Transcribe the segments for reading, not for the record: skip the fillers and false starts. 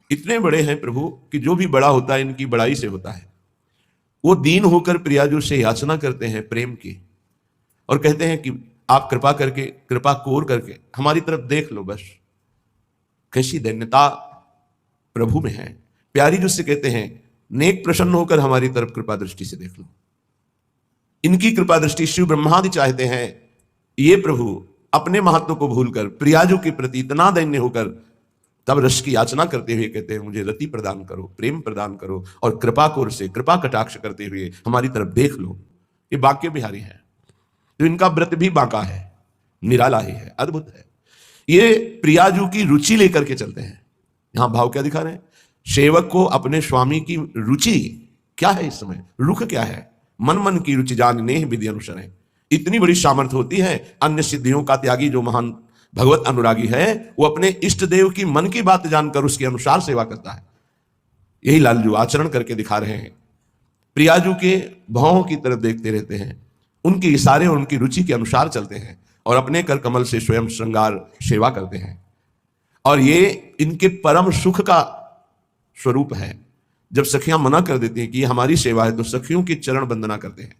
इतने बड़े हैं प्रभु कि जो भी बड़ा होता है इनकी बड़ाई से होता है। वो दीन होकर प्रियाजू से याचना करते हैं प्रेम की, और कहते हैं कि आप कृपा करके, कृपा कोर करके हमारी तरफ देख लो। बस कैसी दैन्यता प्रभु में है। प्यारी जो से कहते हैं, नेक प्रसन्न होकर हमारी तरफ कृपा दृष्टि से देख लो। इनकी कृपा दृष्टि शिव ब्रह्मादि चाहते हैं। ये प्रभु अपने महत्व को भूलकर प्रियाजू के प्रति इतना दैन्य होकर तब रस की याचना करते हुए कहते हैं, मुझे रति प्रदान करो, प्रेम प्रदान करो, और कृपा कोर से कृपा कटाक्ष करते हुए हमारी तरफ देख लो। ये बांके बिहारी है। तो इनका व्रत भी बांका है, निराला ही है, अद्भुत है। ये प्रियाजू की रुचि लेकर के चलते हैं। यहां भाव क्या दिखा रहे हैं? सेवक को अपने स्वामी की रुचि क्या है, इस समय रुख क्या है? मन मन की रुचि जान नेह विधि अनुसार है। इतनी बड़ी सामर्थ्य होती है। अन्य सिद्धियों का त्यागी जो महान भगवत अनुरागी है, वो अपने इष्ट देव की मन की बात जानकर उसके अनुसार सेवा करता है। यही लालजू आचरण करके दिखा रहे हैं। प्रियाजू के भावों की तरफ देखते रहते हैं, उनके इशारे और उनकी रुचि के अनुसार चलते हैं, और अपने कर कमल से स्वयं श्रृंगार सेवा करते हैं। और ये इनके परम सुख का स्वरूप है। जब सखियां मना कर देती हैं कि ये हमारी सेवा है, तो सखियों की चरण वंदना करते हैं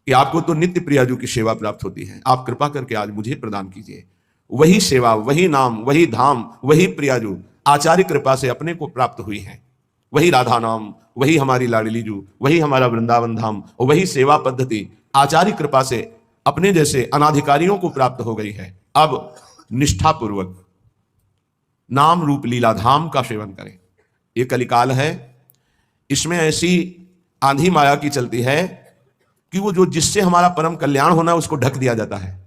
कि आपको तो नित्य प्रियाजू की सेवा प्राप्त होती है, आप कृपा करके आज मुझे प्रदान कीजिए। वही सेवा, वही नाम, वही धाम, वही प्रियाजू आचार्य कृपा से अपने को प्राप्त हुई है। वही राधा नाम, वही हमारी लाडली जू, वही हमारा वृंदावन धाम, और वही सेवा पद्धति आचार्य कृपा से अपने जैसे अनाधिकारियों को प्राप्त हो गई है। अब निष्ठापूर्वक नाम रूप लीला धाम का सेवन करें। ये कलिकाल है। इसमें ऐसी आंधी माया की चलती है कि वो जो जिससे हमारा परम कल्याण होना है उसको ढक दिया जाता है।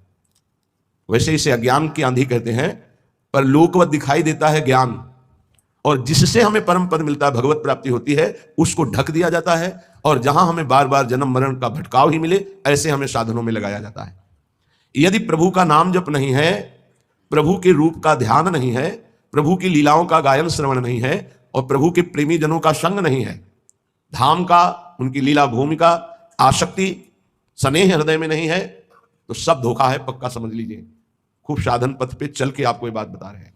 वैसे इसे अज्ञान की आंधी कहते हैं, पर लोकवत दिखाई देता है ज्ञान, और जिससे हमें परम पद मिलता है, भगवत प्राप्ति होती है, उसको ढक दिया जाता है। और जहां हमें बार बार जन्म मरण का भटकाव ही मिले, ऐसे हमें साधनों में लगाया जाता है। यदि प्रभु का नाम जप नहीं है, प्रभु के रूप का ध्यान नहीं है, प्रभु की लीलाओं का गायन श्रवण नहीं है, और प्रभु के प्रेमी जनों का संग नहीं है, धाम का, उनकी लीला भूमि का आसक्ति स्नेह हृदय में नहीं है, तो सब धोखा है, पक्का समझ लीजिए। खूब साधन पथ पे चल के आपको ये बात बता रहे हैं।